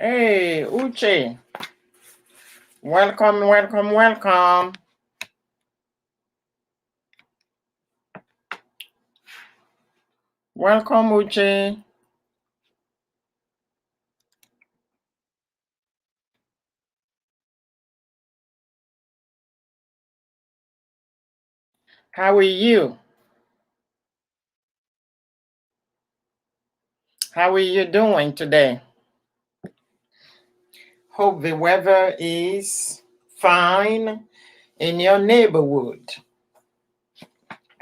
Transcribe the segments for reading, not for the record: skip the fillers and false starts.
Hey, Uche. Welcome, welcome, welcome. Welcome, Uche. How are you? How are you doing today? Hope the weather is fine in your neighborhood.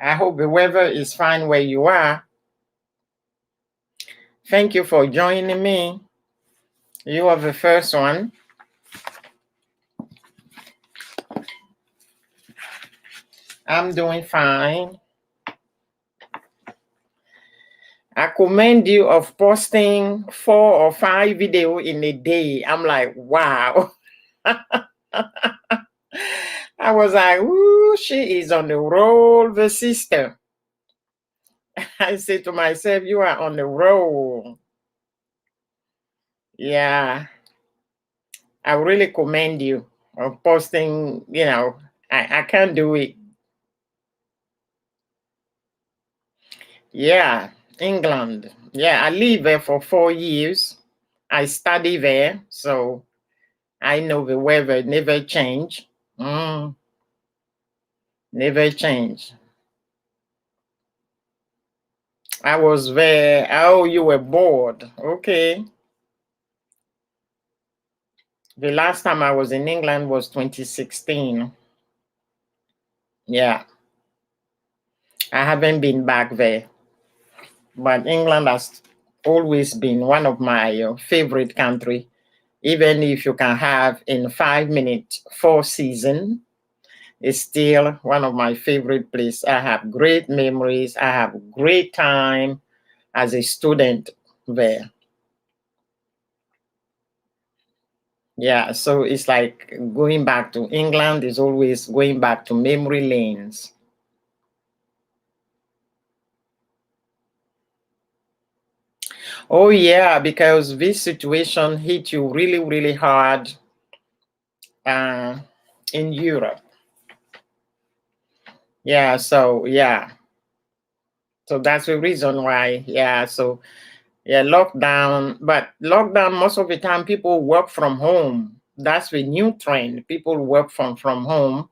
I hope the weather is fine where you are. Thank you for joining me. You are the first one. I'm doing fine. I commend you of posting 4 or 5 videos in a day. I'm like, wow. I was like, ooh, she is on the roll, the sister. I say to myself, you are on the roll. Yeah. I really commend you of posting, I can't do it. Yeah, England. Yeah, I live there for 4 years. I study there, so I know the weather never change. Never change. I was there. Oh, you were bored. Okay. The last time I was in England was 2016. Yeah. I haven't been back there. But England has always been one of my favorite country. Even if you can have in 5 minutes 4 seasons, it's still one of my favorite places. I have great memories. I have great time as a student there. Yeah, so it's like going back to England is always going back to memory lanes. Oh yeah, because this situation hit you really, really hard in Europe. Yeah, so yeah. So that's the reason why, yeah. So yeah, lockdown, but lockdown, most of the time people work from home. That's the new trend. People work from home,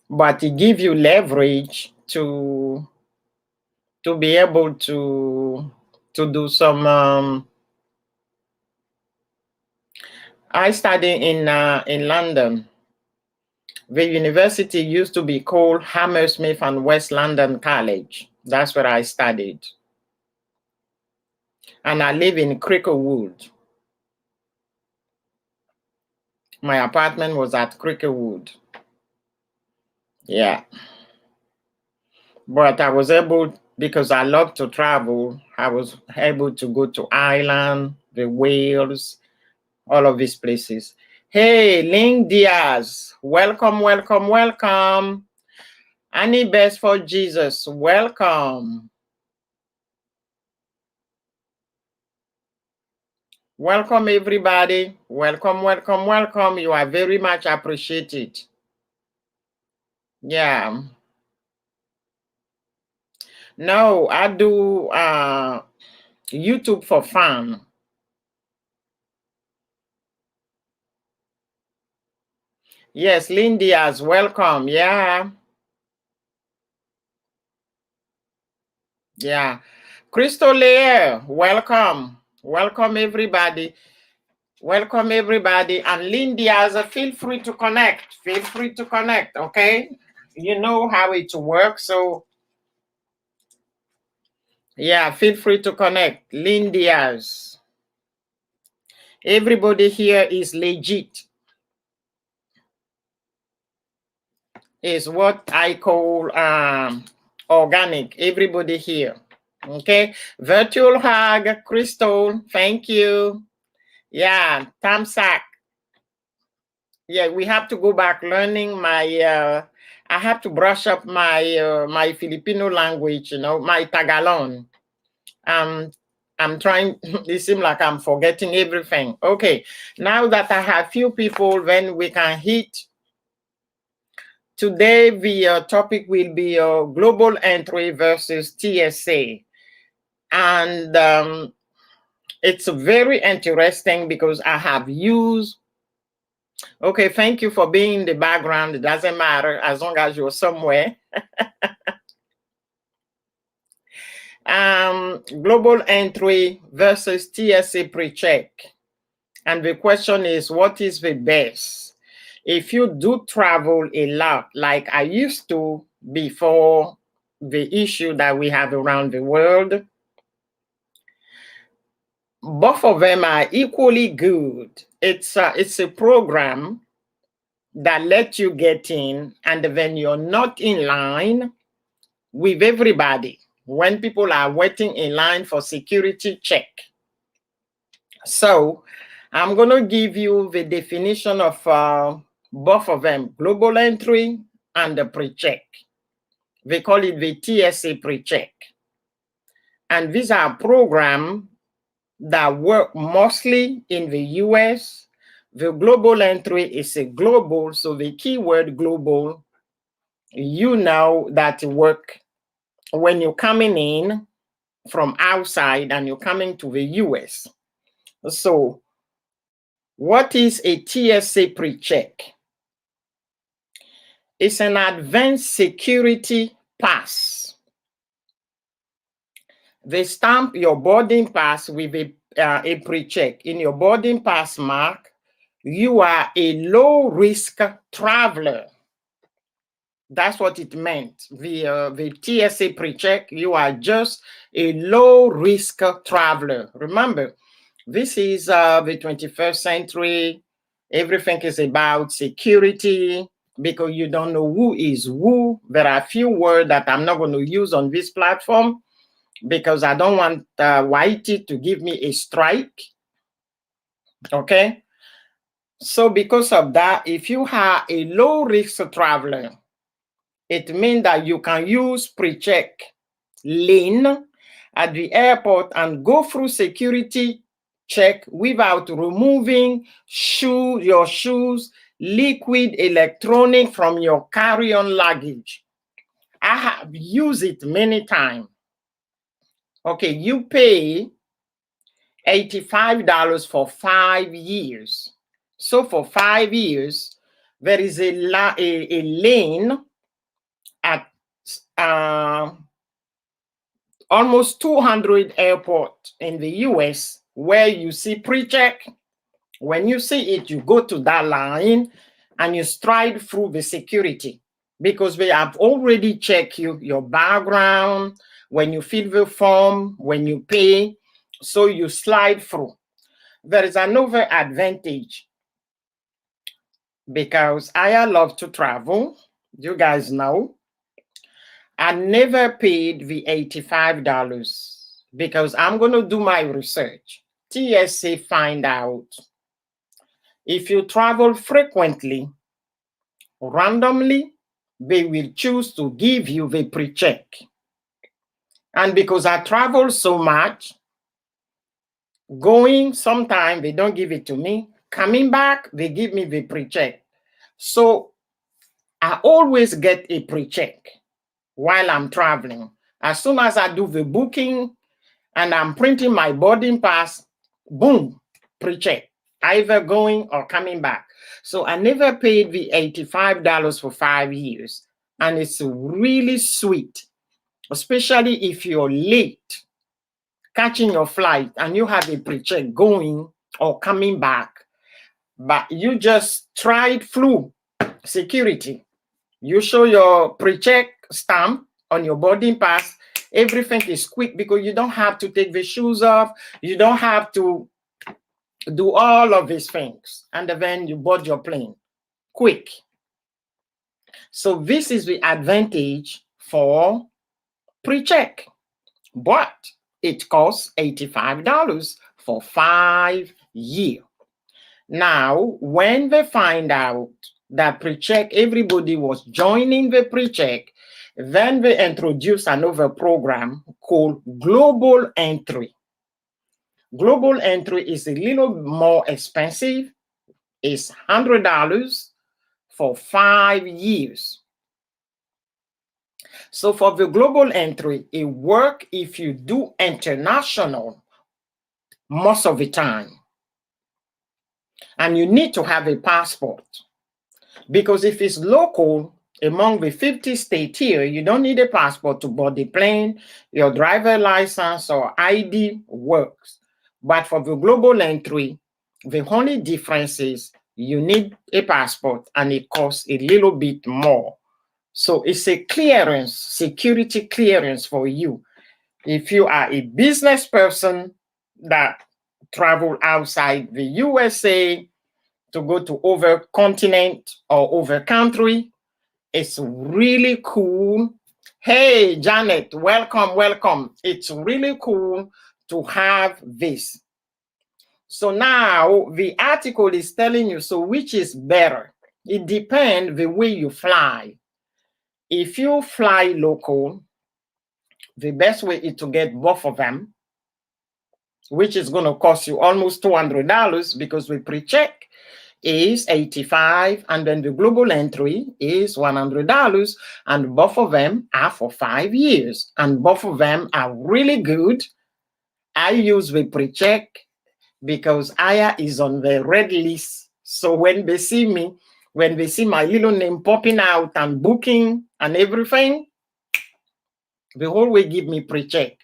but it gives you leverage to be able to do some I study in London. The university used to be called Hammersmith and West London College. That's where I studied. And I live in Cricklewood. My apartment was at Cricklewood. Yeah. But I was able, because I love to travel, I was able to go to Ireland, the Wales, all of these places. Hey, Ling Diaz, welcome, welcome, welcome. Annie Best for Jesus, welcome. Welcome, everybody. Welcome, welcome, welcome. You are very much appreciated. Yeah. No, I do YouTube for fun. Yes, Lindy as welcome. Yeah. Yeah. Crystal Lear, welcome. Welcome, everybody. Welcome, everybody. And Lindy as feel free to connect. Feel free to connect, okay? You know how it works. So, yeah, feel free to connect. Lindy as. Everybody here is legit. Is what I call organic. Everybody here. Okay. Virtual hug, Crystal. Thank you. Yeah, Tamsak. Yeah, we have to go back learning my I have to brush up my my Filipino language, my Tagalog. I'm trying, it seems like I'm forgetting everything. Okay, now that I have few people, then we can hit. Today, the topic will be global entry versus TSA. And it's very interesting because I have used, okay, thank you for being in the background. It doesn't matter as long as you're somewhere. Global entry versus TSA PreCheck. And the question is, what is the best? If you do travel a lot, like I used to before the issue that we have around the world, both of them are equally good. It's a program that lets you get in, and then you're not in line with everybody when people are waiting in line for security check. So I'm going to give you the definition of both of them, global entry and the PreCheck. They call it the TSA PreCheck. And these are programs that work mostly in the US. The global entry is a global, so the keyword global, you know that work when you're coming in from outside and you're coming to the US. So what is a TSA PreCheck? It's an advanced security pass. They stamp your boarding pass with a PreCheck. In your boarding pass mark, you are a low-risk traveler. That's what it meant. The TSA PreCheck, you are just a low-risk traveler. Remember, this is the 21st century. Everything is about security because you don't know who is who. There are a few words that I'm not going to use on this platform because I don't want Whitey to give me a strike. Okay? So because of that, if you are a low-risk traveler, it means that you can use PreCheck lane at the airport and go through security check without removing your shoes, liquid, electronic from your carry-on luggage. I have used it many times. Okay, you pay $85 for 5 years. So for 5 years, there is a lane at almost 200 airports in the US where you see PreCheck. When you see it, you go to that line and you stride through the security because they have already checked your background, when you fill the form, when you pay, so you slide through. There is another advantage because I love to travel. You guys know. I never paid the $85 because I'm going to do my research. TSA find out if you travel frequently, randomly, they will choose to give you the PreCheck. And because I travel so much, going sometime, they don't give it to me. Coming back, they give me the PreCheck. So I always get a PreCheck while I'm traveling. As soon as I do the booking and I'm printing my boarding pass, boom, PreCheck, either going or coming back. So I never paid the $85 for 5 years. And it's really sweet, especially if you're late catching your flight and you have a PreCheck going or coming back, but you just tried through security. You show your PreCheck stamp on your boarding pass. Everything is quick because you don't have to take the shoes off. You don't have to do all of these things. And then you board your plane quick. So this is the advantage for PreCheck. But it costs $85 for 5 years. Now, when they find out that PreCheck, everybody was joining the PreCheck, then they introduced another program called Global Entry. Global entry is a little more expensive. It's $100 for 5 years. So for the global entry, it works if you do international most of the time. And you need to have a passport. Because if it's local, among the 50 states here, you don't need a passport to board the plane. Your driver license or ID works. But for the global entry, the only difference is you need a passport and it costs a little bit more. So it's a clearance, security clearance for you. If you are a business person that travel outside the USA to go to over continent or over country, it's really cool. Hey, Janet, welcome, welcome. It's really cool to have this. So now the article is telling you, so which is better? It depends the way you fly. If you fly local, the best way is to get both of them, which is going to cost you almost $200 because the pre-check is $85 and then the global entry is $100, and both of them are for 5 years and both of them are really good. I use the pre-check because Aya is on the red list. So when they see me, when they see my little name popping out and booking and everything, they always give me pre-check.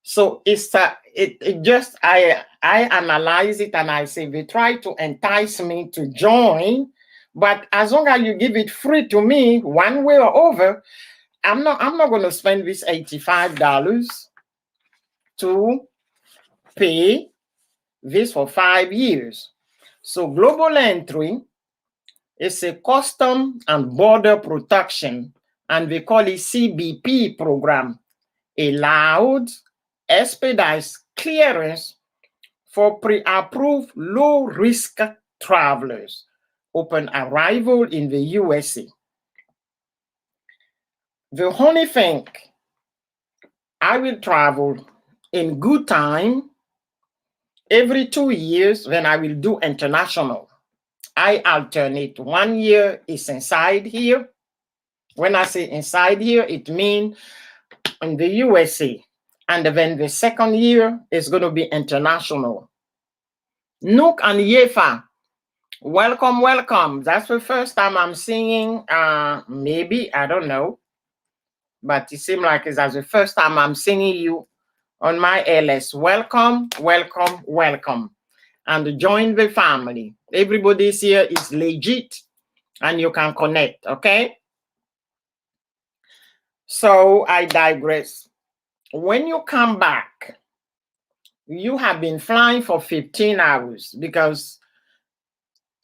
So it's it just I analyze it and I say they try to entice me to join, but as long as you give it free to me one way or over, I'm not going to spend this $85 to pay this for 5 years. So global entry is a custom and border protection, and we call it CBP program, allowed expedited clearance for pre-approved low-risk travelers upon arrival in the USA. The only thing, I will travel in good time every 2 years when I will do international. I alternate. 1 year is inside here. When I say inside here, it means in the USA. And then the second year is going to be international. Nook and Yefa, welcome, welcome. That's the first time I'm seeing, maybe, I don't know. But it seems like it's the first time I'm seeing you on my LS. Welcome, welcome, welcome. And join the family. Everybody's here is legit and you can connect, okay? So I digress. When you come back, you have been flying for 15 hours because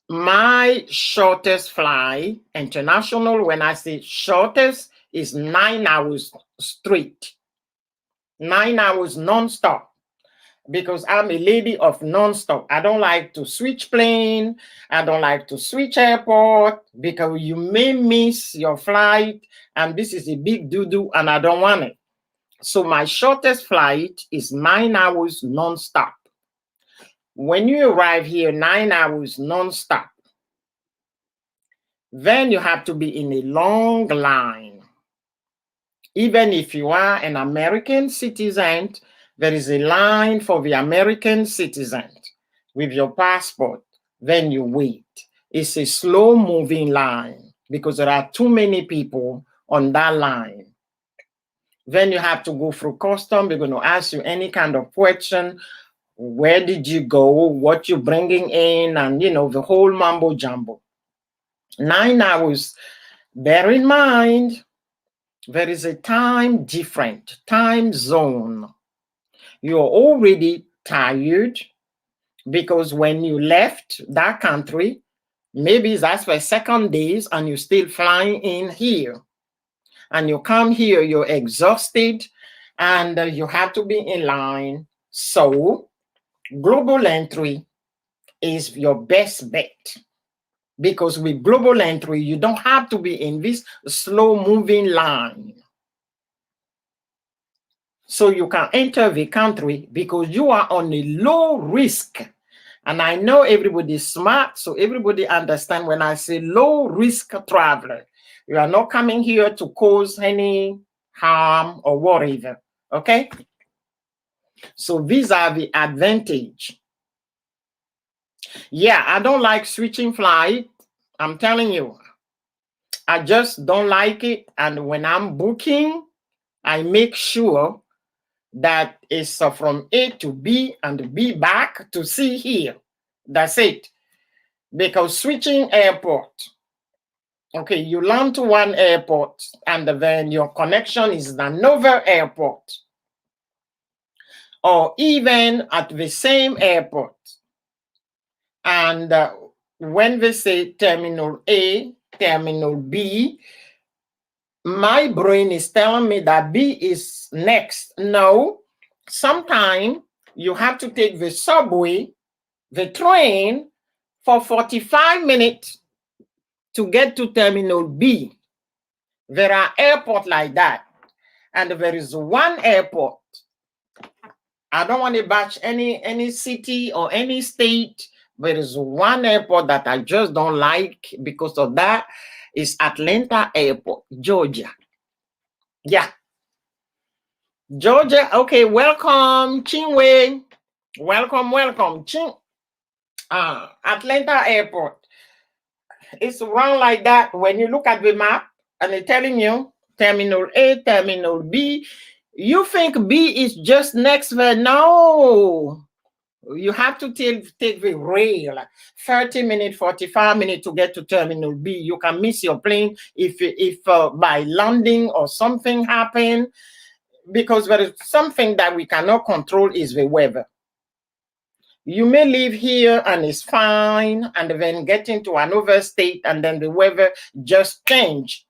my shortest flight, international, when I say shortest, is 9 hours straight. 9 hours non-stop. Because I'm a lady of non-stop. I don't like to switch plane. I don't like to switch airport because you may miss your flight and this is a big doo-doo and I don't want it. So my shortest flight is 9 hours non-stop. When you arrive here, 9 hours non-stop, then you have to be in a long line. Even if you are an American citizen, there is a line for the American citizen with your passport. Then you wait. It's a slow-moving line because there are too many people on that line. Then you have to go through custom. They're going to ask you any kind of question. Where did you go? What you bringing in? And, you know, the whole mambo jumbo. 9 hours. Bear in mind, there is a time different, time zone. You're already tired because when you left that country, maybe that's the second days and you're still flying in here. And you come here, you're exhausted and you have to be in line. So global entry is your best bet. Because with global entry, you don't have to be in this slow-moving line. so you can enter the country because you are on a low risk. And I know everybody is smart, so everybody understand when I say low risk traveler. You are not coming here to cause any harm or whatever. Okay? So these are the advantage. Yeah, I don't like switching flight. I'm telling you, I just don't like it. And when I'm booking, I make sure that it's from A to B and B back to C here. That's it. Because switching airport, okay, you land to one airport and then your connection is another airport, or even at the same airport. And when they say terminal A, terminal B, my brain is telling me that B is next. No, sometimes you have to take the subway, the train, for 45 minutes to get to terminal B. There are airports like that. And there is one airport. I don't want to bash any city or any state. There is one airport that I just don't like because of that. Is Atlanta Airport, Georgia. Yeah. Georgia. Okay, welcome, Chinwe. Welcome, Chin. Atlanta Airport. It's run like that. When you look at the map and it's telling you terminal A, terminal B, you think B is just next there. No. You have to take the rail, 30 minutes, 45 minutes to get to terminal B. You can miss your plane if by landing or something happen, because there is something that we cannot control is the weather. You may live here and it's fine, and then get into another state and then the weather just change.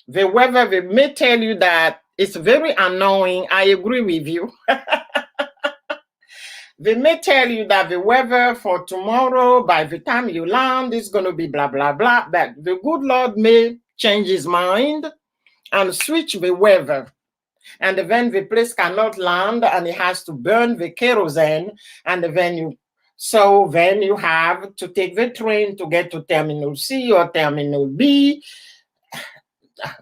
The weather, they may tell you that it's very annoying. I agree with you. They may tell you that the weather for tomorrow, by the time you land, is going to be blah, blah, blah. But the good Lord may change his mind and switch the weather. And then the place cannot land and it has to burn the kerosene. And then you have to take the train to get to terminal C or terminal B.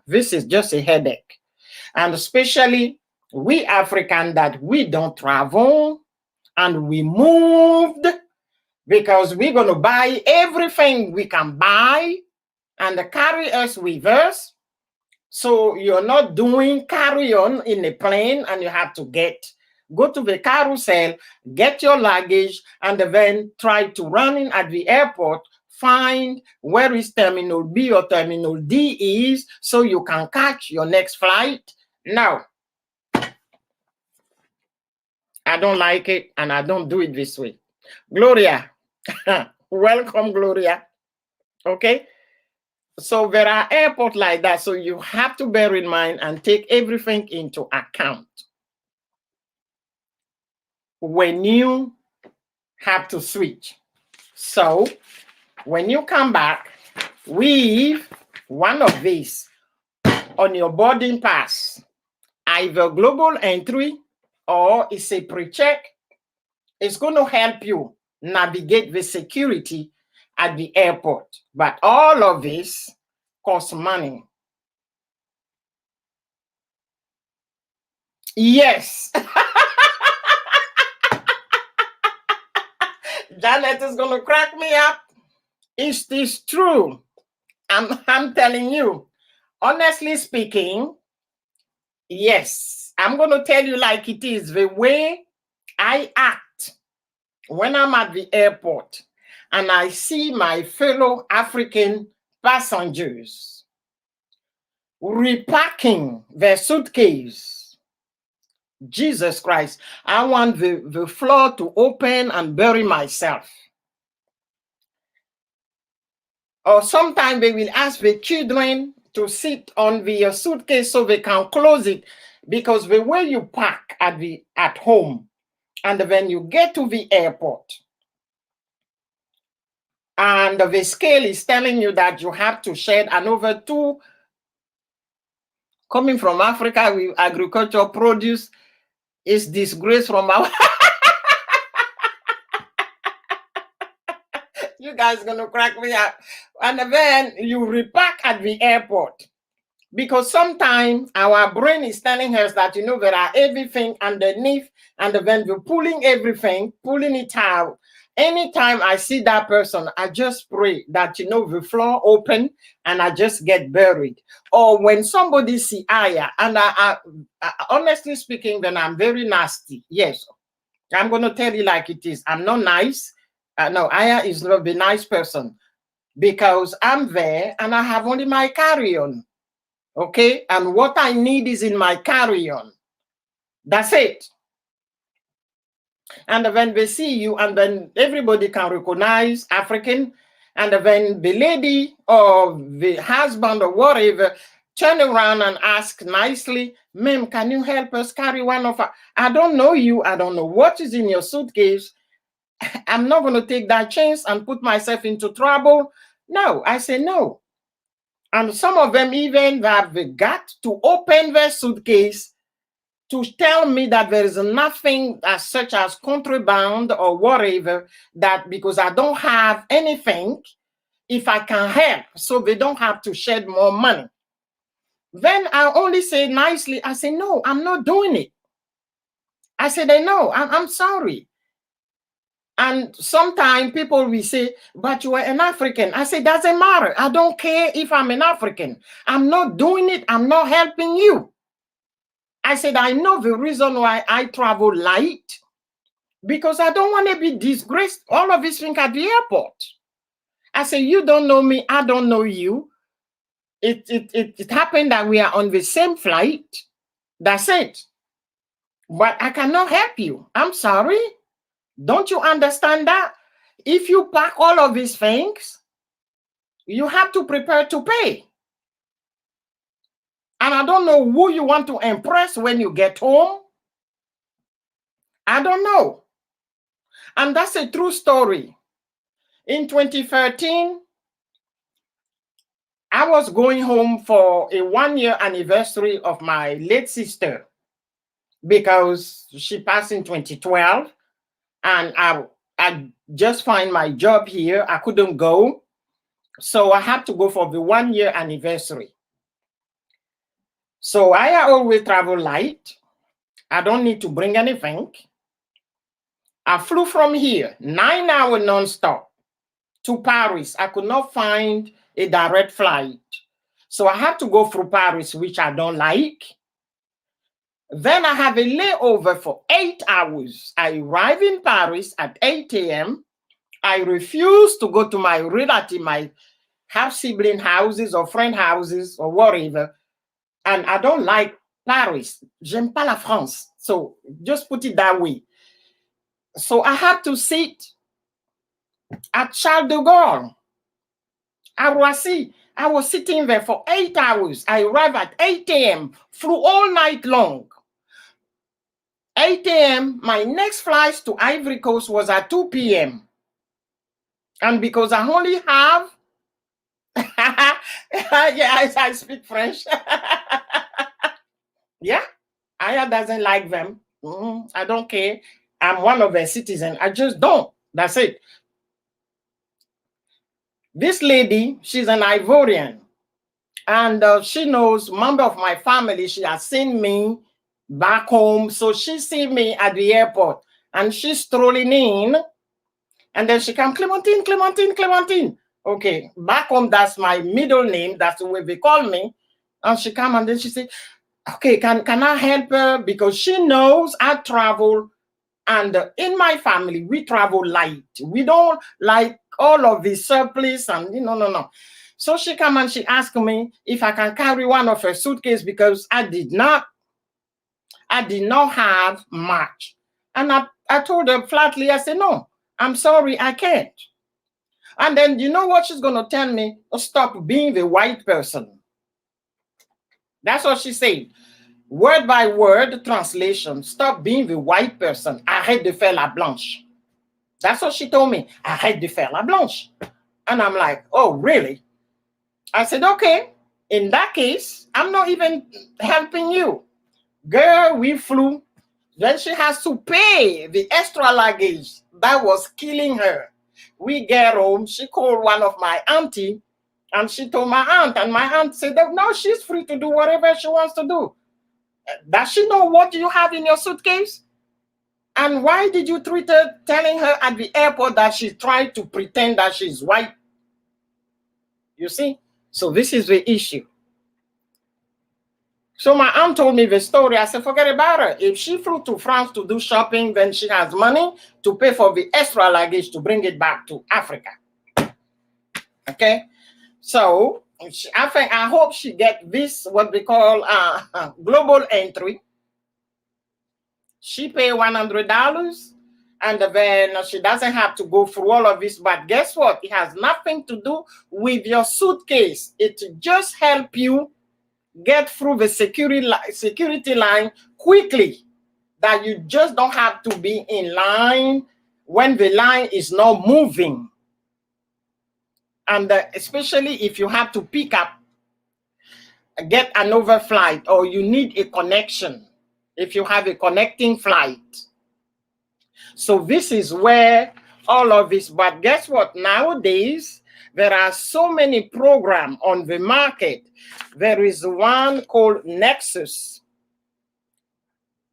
This is just a headache. And especially we African that we don't travel and we moved because we're going to buy everything we can buy and carry us with us. So you're not doing carry-on in a plane and you have to go to the carousel, get your luggage, and then try to run in at the airport, find where is terminal B or terminal D is so you can catch your next flight. No. I don't like it and I don't do it this way. Gloria. Welcome, Gloria. Okay. So there are airports like that. So you have to bear in mind and take everything into account when you have to switch. So when you come back with one of these on your boarding pass, either global entry or it's a PreCheck, it's going to help you navigate the security at the airport. But all of this costs money. Yes. Janet is going to crack me up. Is this true? I'm telling you, honestly speaking, yes. I'm going to tell you like it is, the way I act when I'm at the airport and I see my fellow African passengers repacking their suitcase. Jesus Christ, I want the floor to open and bury myself. Or sometimes they will ask the children to sit on the suitcase so they can close it, because the way you pack at home and when you get to the airport and the scale is telling you that you have to shed another 2, coming from Africa with agricultural produce, is disgrace from our you guys gonna crack me up. And then you repack at the airport. Because sometimes our brain is telling us that, there are everything underneath, and then we're pulling everything, pulling it out. Anytime I see that person, I just pray that, the floor open and I just get buried. Or when somebody see Aya, and I honestly speaking, then I'm very nasty. Yes, I'm going to tell you like it is. I'm not nice. No, Aya is not the nice person, because I'm there and I have only my carry-on. Okay, and what I need is in my carry-on. That's it. And when they see you, and then everybody can recognize African, and then the lady or the husband or whatever turn around and ask nicely, "Ma'am, can you help us carry one of our..." I don't know you. I don't know what is in your suitcase. I'm not going to take that chance and put myself into trouble. No, I say no. And some of them even have got to open their suitcase to tell me that there is nothing as such as contraband or whatever, that because I don't have anything, if I can help, so they don't have to shed more money. Then I only say nicely, I say, no, I'm not doing it. I said, no, I'm sorry. And sometimes people will say, but you are an African. I say, doesn't matter. I don't care if I'm an African. I'm not doing it. I'm not helping you. I said, I know the reason why I travel light, because I don't want to be disgraced. All of these things at the airport. I said, you don't know me. I don't know you. It happened that we are on the same flight. That's it. But I cannot help you. I'm sorry. Don't you understand that? If you pack all of these things, you have to prepare to pay. And I don't know who you want to impress when you get home. I don't know. And that's a true story. In 2013, I was going home for a 1-year anniversary of my late sister, because she passed in 2012. And I just find my job here. I couldn't go. So I had to go for the 1-year anniversary. So I always travel light. I don't need to bring anything. I flew from here, 9 hours nonstop, to Paris. I could not find a direct flight. So I had to go through Paris, which I don't like. Then I have a layover for 8 hours. I arrive in Paris at 8 a.m. I refuse to go to my relative, my half-sibling houses or friend houses or whatever. And I don't like Paris. J'aime pas la France. So just put it that way. So I had to sit at Charles de Gaulle, at Roissy. I was sitting there for 8 hours. I arrived at 8 a.m., flew all night long. 8 a.m., my next flight to Ivory Coast was at 2 p.m. And because I only have, yeah, I speak French. Yeah, Aya doesn't like them. I don't care. I'm one of their citizens. I just don't. That's it. This lady, she's an Ivorian. And she knows member of my family. She has seen me back home. So she see me at the airport. And she's strolling in. And then she come, Clementine, Clementine, Clementine. Okay, back home, that's my middle name. That's the way they call me. And she come and then she say, okay, can I help her? Because she knows I travel. And in my family, we travel light. We don't like all of the surplus and, no. So she come and she asked me if I can carry one of her suitcase, because I did not have much. And I told her flatly, I said, no, I'm sorry, I can't. And then you know what she's going to tell me? Oh, stop being the white person. That's what she said. Word by word translation. Stop being the white person. Arrête de faire la blanche. That's what she told me. Arrête de faire la blanche. And I'm like, oh, really? I said, okay. In that case, I'm not even helping you. Girl, we flew Then she has to pay the extra luggage that was killing her. We get home, she called one of my auntie, and she told my aunt, and my aunt said that no, she's free to do whatever she wants to do. Does she know what you have in your suitcase? And why did you treat her, telling her at the airport that she tried to pretend that she's white? You see? So this is the issue. So my aunt told me the story. I said, forget about her. If she flew to France to do shopping, then she has money to pay for the extra luggage to bring it back to Africa. Okay? So I hope she get this, what we call global entry. She pay $100, and then she doesn't have to go through all of this. But guess what? It has nothing to do with your suitcase. It just help you get through the security line quickly, that you just don't have to be in line when the line is not moving. And especially if you have to pick up, get another flight, or you need a connection, if you have a connecting flight. So this is where all of this, but guess what? Nowadays, there are so many programs on the market. There is one called Nexus.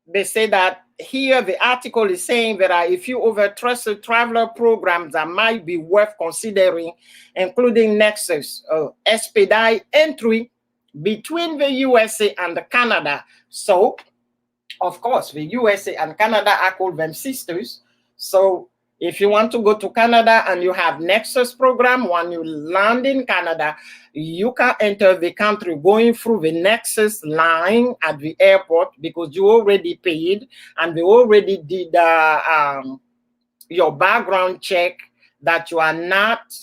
They say that here, the article is saying that if you over trusted traveler programs that might be worth considering, including Nexus, expedite entry between the USA and Canada. So, of course, the USA and Canada, I call them sisters. So if you want to go to Canada and you have Nexus program, when you land in Canada, you can enter the country going through the Nexus line at the airport because you already paid and they already did your background check that you are not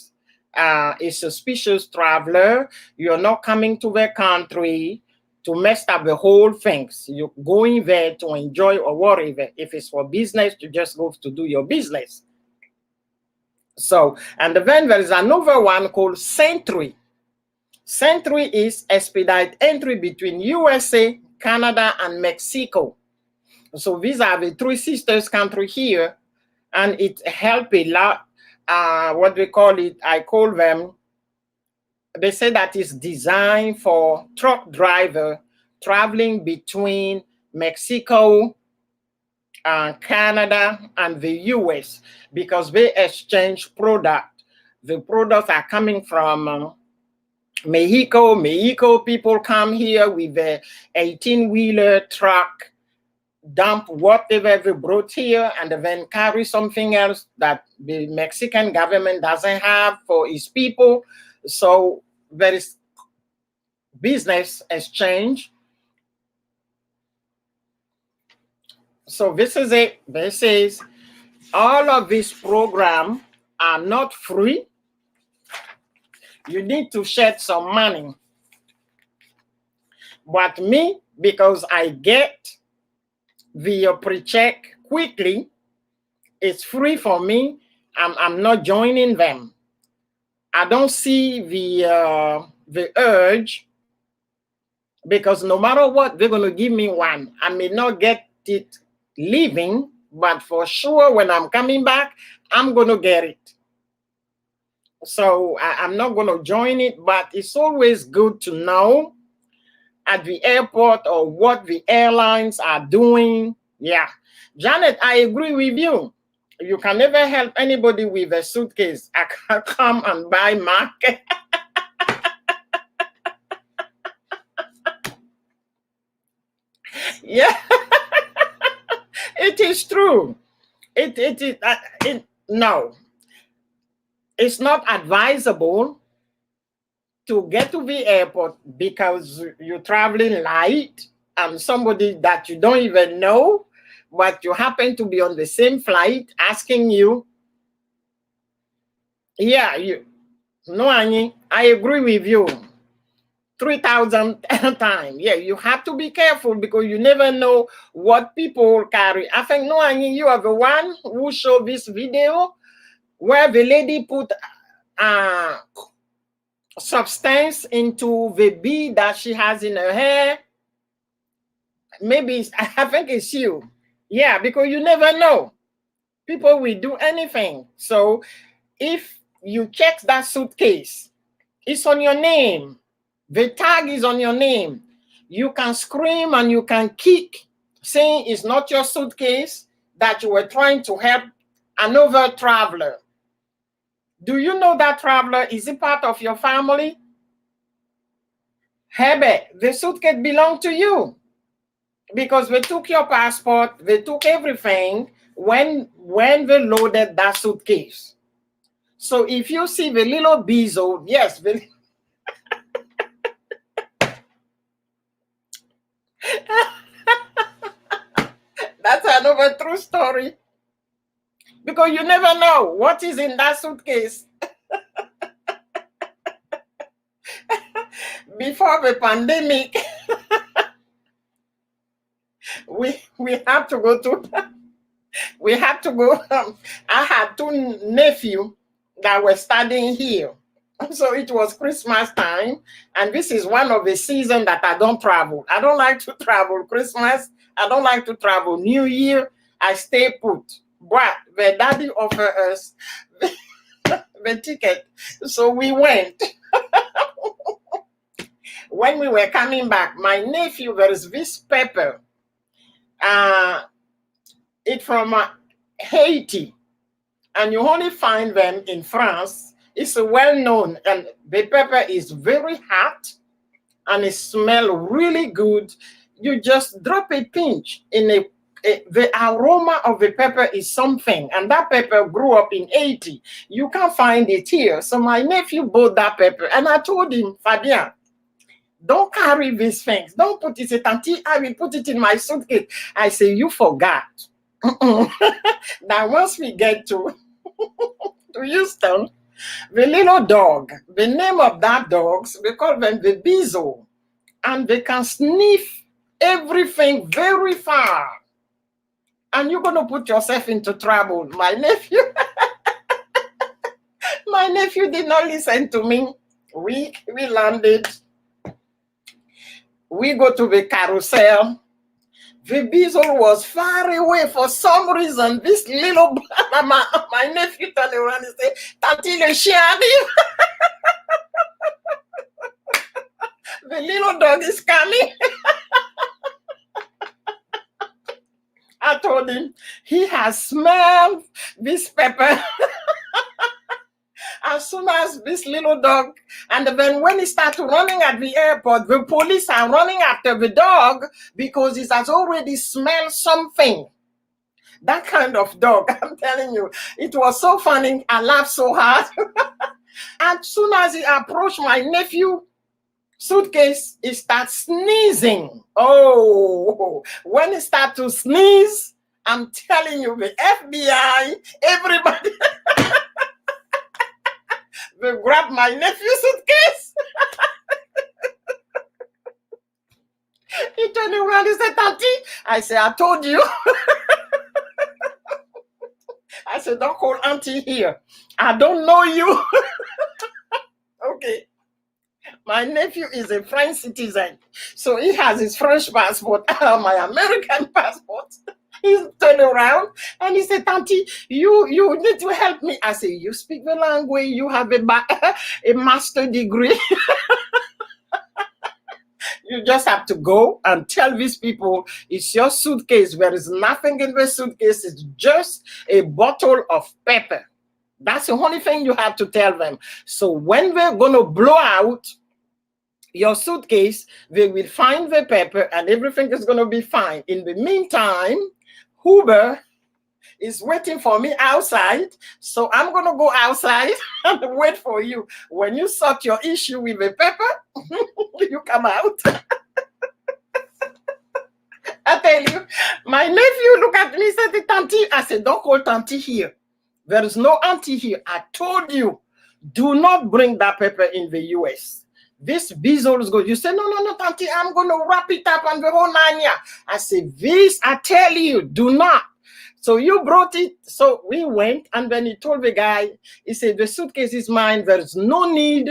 a suspicious traveler. You're not coming to the country to mess up the whole things. You're going there to enjoy or whatever. If it's for business, you just go to do your business. So, and then there is another one called Sentry. Sentry is expedite entry between USA, Canada, and Mexico. So these are the three sisters country here, and it help a lot. What we call it, I call them, they say that it's designed for truck driver traveling between Mexico, Canada, and the US, because they exchange product. The products are coming from Mexico. Mexico people come here with a 18-wheeler truck, dump whatever they brought here, and then carry something else that the Mexican government doesn't have for its people. So there is business exchange. So this is it. This is all of these programs are not free. You need to shed some money. But me, because I get the PreCheck quickly, it's free for me. I'm not joining them. I don't see the urge, because no matter what, they're going to give me one. I may not get it leaving, but for sure when I'm coming back, I'm going to get it. So I'm not going to join it, but it's always good to know at the airport or what the airlines are doing. Yeah. Janet, I agree with you. You can never help anybody with a suitcase. I can come and buy market. Yeah. It is true. No, it's not advisable to get to the airport because you're traveling light and somebody that you don't even know, but you happen to be on the same flight asking you. Yeah, no, Annie, I agree with you. 3,000 times. Yeah, you have to be careful because you never know what people carry. I think, no, Annie, you are the one who showed this video where the lady put substance into the bead that she has in her hair. Maybe I think it's you. Yeah, because you never know. People will do anything. So if you check that suitcase, it's on your name. The tag is on your name. You can scream and you can kick, saying it's not your suitcase, that you were trying to help another traveler. Do you know that traveler? Is it part of your family? Hebe, the suitcase belonged to you because they took your passport, they took everything when they loaded that suitcase. So if you see the little bezo, yes, that's another true story. Because you never know what is in that suitcase. Before the pandemic, we have to go to we have to go. I had two nephews that were studying here. So it was Christmas time, and this is one of the seasons that I don't travel. I don't like to travel Christmas. I don't like to travel New Year. I stay put. But the daddy offered us the ticket, so we went. When we were coming back, my nephew, there is this pepper. It's from Haiti, and you only find them in France. It's well known, and the pepper is very hot, and it smells really good. You just drop a pinch in the aroma of the pepper is something, and that pepper grew up in Haiti. You can't find it here. So my nephew bought that pepper, and I told him, Fabian, don't carry these things. Don't put it. Auntie, I will put it in my suitcase. I say, you forgot. Now, once we get to Houston, the little dog, the name of that dogs, we call them the bezo, and they can sniff everything very far. And you're going to put yourself into trouble. My nephew, my nephew did not listen to me. We landed. We go to the carousel. The bezel was far away for some reason. This little my nephew turned around and said, Tanti le chien arrive. The little dog is coming. I told him he has smelled this pepper. As soon as this little dog, and then when he started running at the airport, the police are running after the dog because it has already smelled something. That kind of dog, I'm telling you, it was so funny. I laughed so hard. As soon as he approached my nephew suitcase, he starts sneezing. Oh, when he started to sneeze, I'm telling you, the FBI, everybody, they grabbed my nephew's suitcase. He turned around, he said, Auntie, I said, I told you. I said, don't call Auntie here. I don't know you. Okay. My nephew is a French citizen, so he has his French passport, my American passport. He turned around and he said, Auntie, you need to help me. I said, you speak the language, you have a master degree. You just have to go and tell these people it's your suitcase. There is nothing in the suitcase. It's just a bottle of pepper. That's the only thing you have to tell them. So when they're going to blow out your suitcase, they will find the pepper and everything is going to be fine. In the meantime, Uber is waiting for me outside. So I'm going to go outside and wait for you. When you sort your issue with the pepper, you come out. I tell you, my nephew looked at me and said, Auntie. I said, don't call Auntie here. There is no auntie here. I told you, do not bring that pepper in the US. This bezel is good. You say, no, Auntie, I'm going to wrap it up on the whole nine year. I said, this, I tell you, do not. So you brought it. So we went, and then he told the guy, he said, the suitcase is mine. There's no need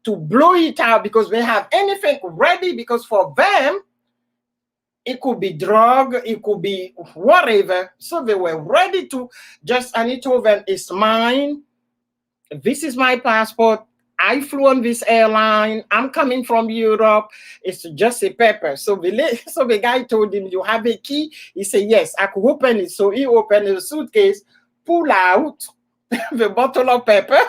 to blow it out because they have anything ready, because for them, It could be drug, it could be whatever. So they were ready to just, and he told them, it's mine. This is my passport. I flew on this airline. I'm coming from Europe. It's just a paper. So the guy told him, you have a key? He said, yes, I could open it. So he opened the suitcase, pull out the bottle of pepper,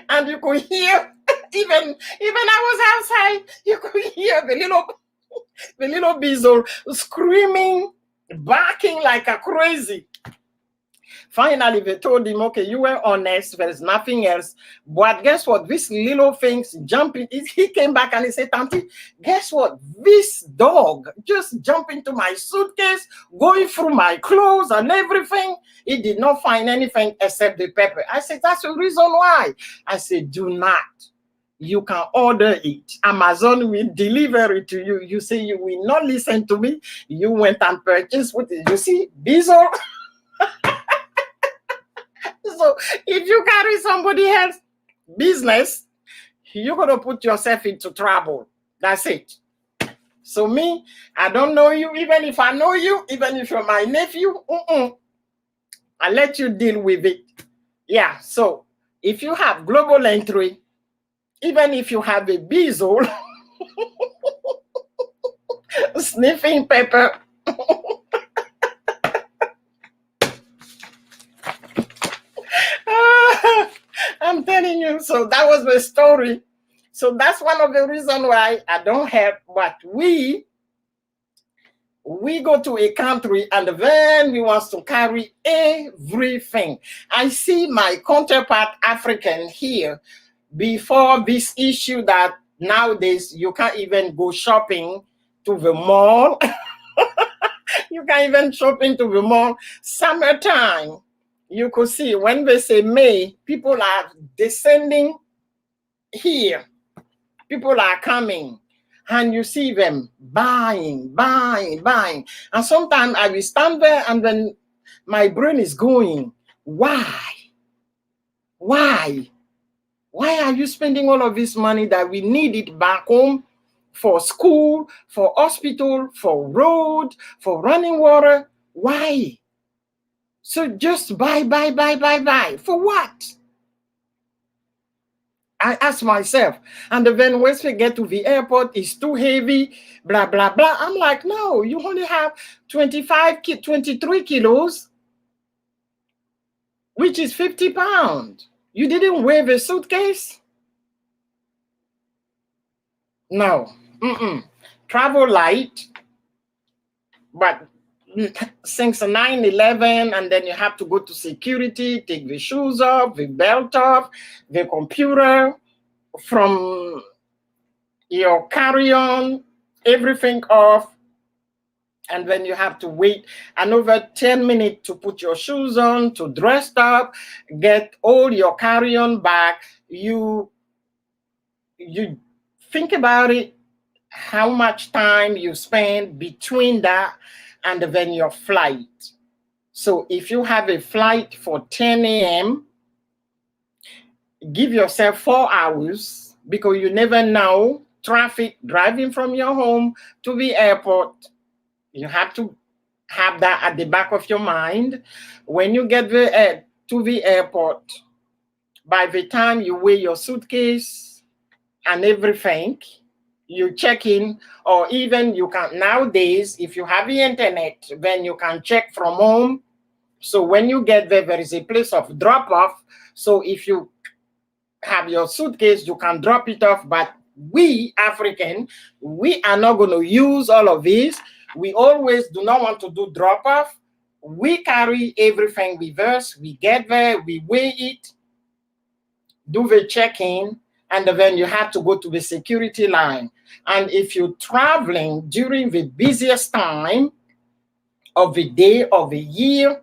and you could hear, even I was outside, you could hear the little bezel screaming, barking like a crazy. Finally, they told him, okay, you were honest, there is nothing else. But guess what? These little things jumping, he came back and he said, Auntie, guess what? This dog just jumped into my suitcase, going through my clothes and everything. He did not find anything except the pepper. I said, that's the reason why. I said, do not. You can order it. Amazon will deliver it to you. You say you will not listen to me. You went and purchased with it. You see, Bezel. So if you carry somebody else's business, you're going to put yourself into trouble. That's it. So me, I don't know you. Even if I know you, even if you're my nephew, I let you deal with it. Yeah, so if you have global entry, even if you have a bezel, sniffing pepper, I'm telling you, so that was the story. So that's one of the reasons why I don't help, but we go to a country and then we want to carry everything. I see my counterpart African here before this issue that nowadays you can't even go shopping to the mall. You can't even shop into the mall. Summertime, you could see when they say May, people are descending here. People are coming and you see them buying. And sometimes I will stand there and then my brain is going, why? Why are you spending all of this money that we need it back home for school, for hospital, for road, for running water? Why? So just buy. For what? I ask myself. And then once we get to the airport, it's too heavy, blah, blah, blah. I'm like, no, you only have 23 kilos, which is 50 pounds. You didn't weigh the suitcase? No. Travel light, but since 9/11, and then you have to go to security, take the shoes off, the belt off, the computer from your carry-on, everything off, and then you have to wait another 10 minutes to put your shoes on, to dress up, get all your carry-on back. You think about it, how much time you spend between that and then your flight. So if you have a flight for 10 a.m., give yourself 4 hours, because you never know traffic driving from your home to the airport. You have to have that at the back of your mind. When you get to the airport, by the time you weigh your suitcase and everything, you check in, or even you can, nowadays, if you have the internet, then you can check from home. So when you get there, there is a place of drop off. So if you have your suitcase, you can drop it off. But we African, we are not going to use all of this. We always do not want to do drop off. We carry everything with us. We get there, we weigh it, do the check-in, and then you have to go to the security line. And if you're traveling during the busiest time of the day, of the year,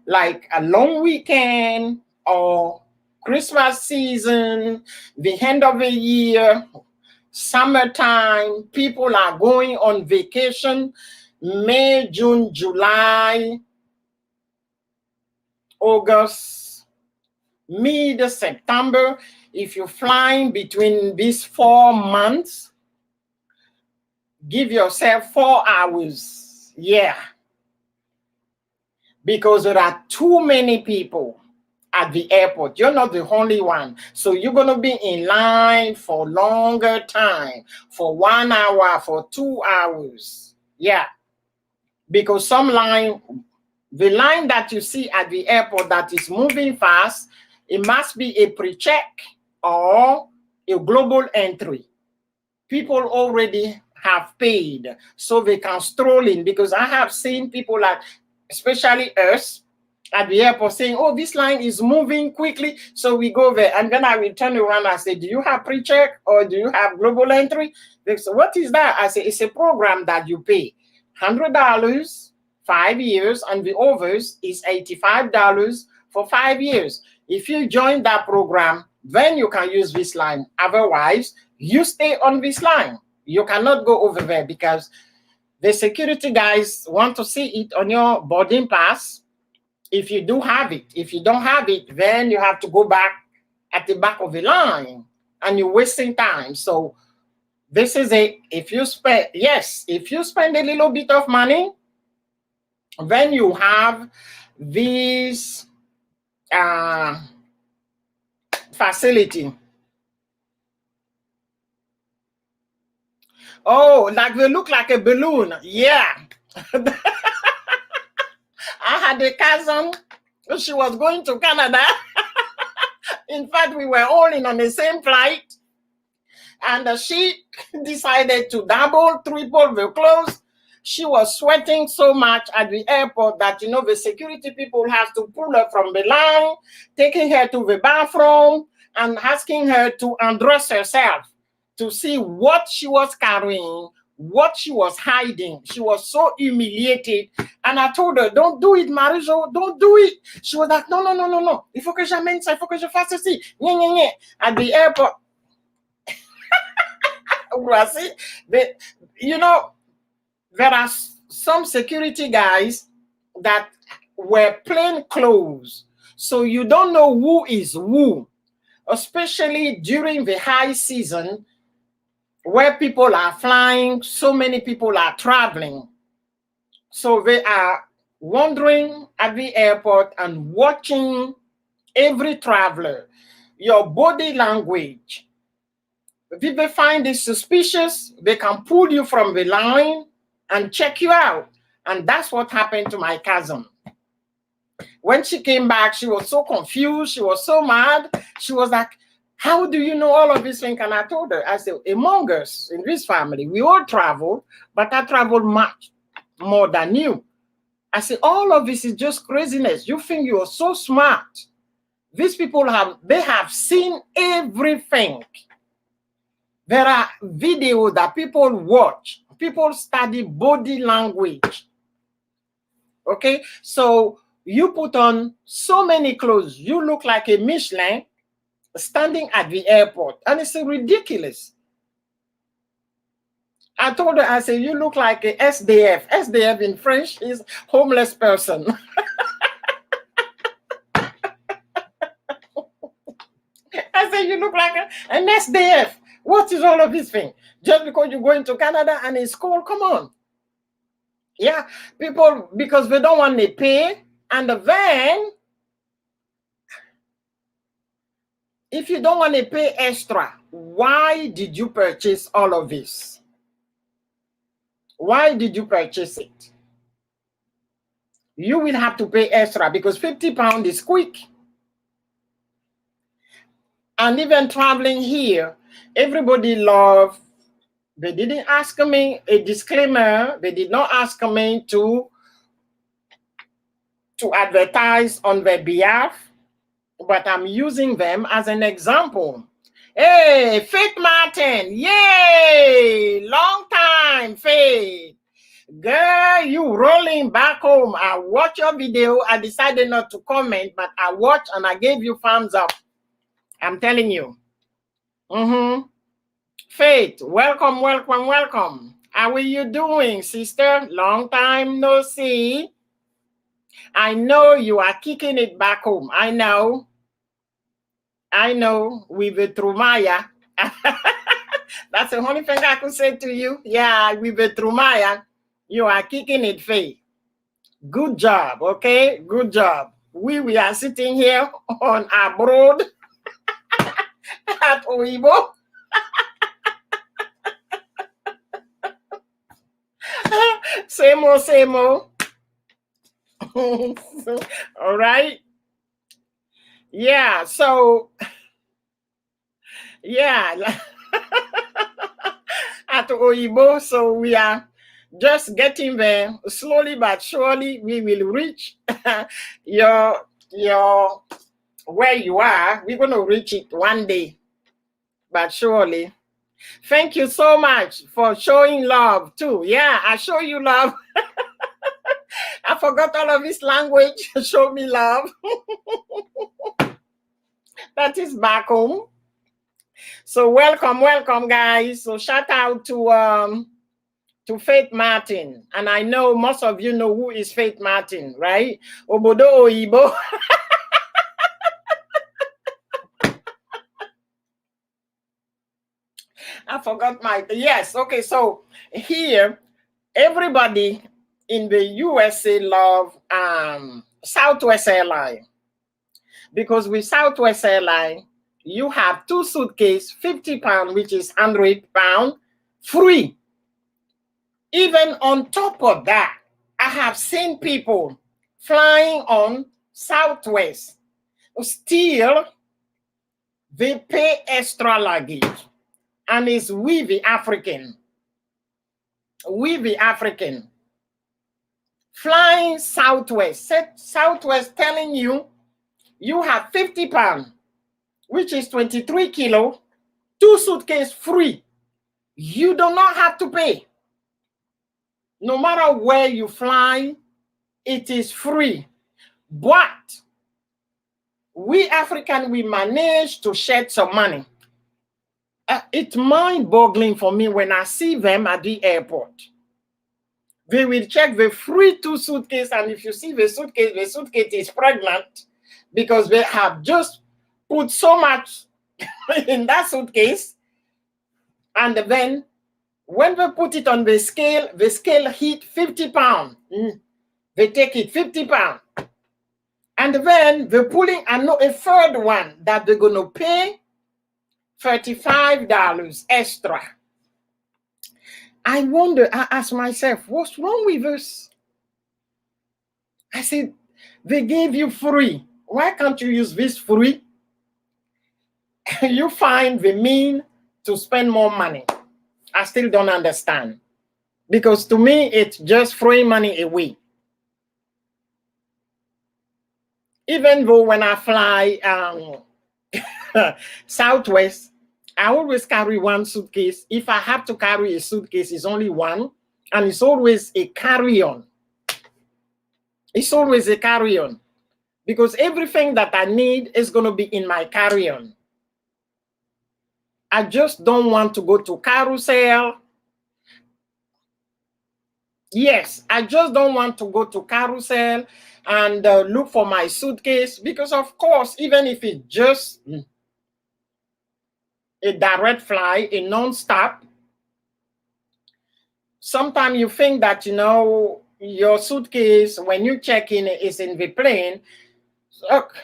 like a long weekend or Christmas season, the end of the year, summertime, people are going on vacation, May, June, July, August, mid-September. If you're flying between these 4 months, Give yourself 4 hours. Yeah. Because there are too many people at the airport. You're not the only one. So you're going to be in line for longer time, for 1 hour, for 2 hours. Yeah. Because the line that you see at the airport that is moving fast, it must be a pre-check or a global entry. People already have paid so they can stroll in, because I have seen people especially us at the airport saying, oh, this line is moving quickly, so we go there, and then I will turn around and say, do you have pre-check or do you have global entry? They say, what is that? I say, it's a program that you pay $100 5 years, and the others is $85 for 5 years. If you join that program, then you can use this line. Otherwise, you stay on this line. You cannot go over there because the security guys want to see it on your boarding pass. If you do have it, if you don't have it, then you have to go back at the back of the line and you're wasting time. So this is if you spend a little bit of money, then you have this facility. Oh, like they look like a balloon. Yeah. I had a cousin. She was going to Canada. In fact, we were all in on the same flight. And she decided to double, triple the clothes. She was sweating so much at the airport that, the security people have to pull her from the line, taking her to the bathroom and asking her to undress herself to see what she was carrying, what she was hiding. She was so humiliated. And I told her, don't do it, Marijo, don't do it. She was like, no. Il faut que j'amène ça, il faut que je fasse ceci. At the airport. There are some security guys that wear plain clothes. So you don't know who is who, especially during the high season where people are flying, so many people are traveling. So they are wandering at the airport and watching every traveler, your body language. If they find it suspicious, they can pull you from the line and check you out. And that's what happened to my cousin. When she came back, she was so confused. She was so mad. She was like, how do you know all of these things? And I told her, I said, among us in this family, we all travel, but I travel much more than you. I said, all of this is just craziness. You think you are so smart. These people have seen everything. There are videos that people watch. People study body language. Okay? So you put on so many clothes. You look like a Michelin standing at the airport. And it's ridiculous. I told her, I said, you look like a SDF. SDF in French is homeless person. I said, you look like an SDF. What is all of this thing? Just because you're going to Canada and it's cold? Come on. Yeah, people, because they don't want to pay. And then, if you don't want to pay extra, why did you purchase all of this? Why did you purchase it? You will have to pay extra because £50 is quick. And even traveling here, everybody loves. They didn't ask me a disclaimer. They did not ask me to advertise on their behalf, but I'm using them as an example. Hey, Faith Martin, yay! Long time, Faith. Girl, you rolling back home. I watched your video. I decided not to comment, but I watched and I gave you thumbs up. I'm telling you. Faith, welcome. How are you doing, sister? Long time no see. I know you are kicking it back home. I know. With the Trumaya. That's the only thing I could say to you. Yeah, with the Trumaya, you are kicking it, Faye. Good job, okay? Good job. We are sitting here on our broad at Oibo. Same old, same old. All right. Yeah, so yeah. At Oibo, so we are just getting there. Slowly but surely we will reach your where you are. We're going to reach it one day, but surely. Thank you so much for showing love too. Yeah, I show you love. I forgot all of this language. Show me love. That is back home. So welcome guys. So shout out to Faith Martin. And I know most of you know who is Faith Martin, right? Obodo Oyibo. I forgot my, yes, okay, so here, everybody in the USA love Southwest Airline, because with Southwest Airline, you have 2 suitcases, 50 pounds, which is 100 pounds, free. Even on top of that, I have seen people flying on Southwest. Still, they pay extra luggage. And it's we the African. We the African. Flying Southwest. Southwest telling you, you have 50 pounds, which is 23 kilo, 2 suitcases free. You do not have to pay. No matter where you fly, it is free. But we African, we manage to shed some money. It's mind-boggling for me when I see them at the airport. They will check the free 2 suitcases, and if you see the suitcase is pregnant because they have just put so much in that suitcase, and then when they put it on the scale hit 50 pounds. They take it 50 pounds. And then they're pulling a third one that they're going to pay $35 extra. I wonder, I ask myself, what's wrong with us? I said, they gave you free. Why can't you use this free? You find the mean to spend more money. I still don't understand. Because to me, it's just throwing money away. Even though when I fly Southwest, I always carry 1 suitcase. If I have to carry a suitcase, it's only 1. And it's always a carry-on. It's always a carry-on. Because everything that I need is going to be in my carry-on. I just don't want to go to carousel. Yes, I just don't want to go to carousel and look for my suitcase. Because, of course, even if it's just a direct fly, a non-stop, sometimes you think that, your suitcase, when you check in, is in the plane. Look,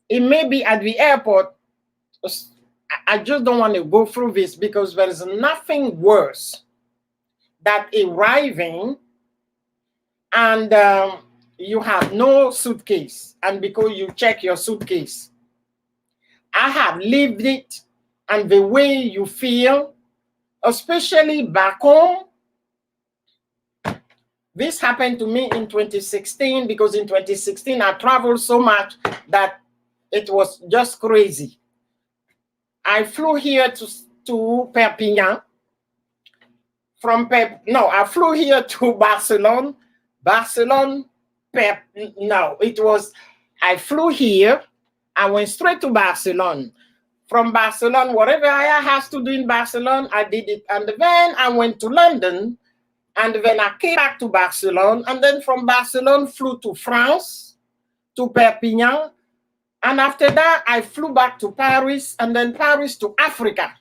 it may be at the airport. I just don't want to go through this because there is nothing worse than arriving and you have no suitcase. And because you check your suitcase, I have lived it, and the way you feel, especially back home. This happened to me in 2016 because in 2016 I traveled so much that it was just crazy. I flew here to Perpignan. I flew here to Barcelona. I flew here. I went straight to Barcelona. From Barcelona, whatever I had to do in Barcelona, I did it. And then I went to London. And then I came back to Barcelona. And then from Barcelona, flew to France, to Perpignan. And after that, I flew back to Paris, and then Paris to Africa.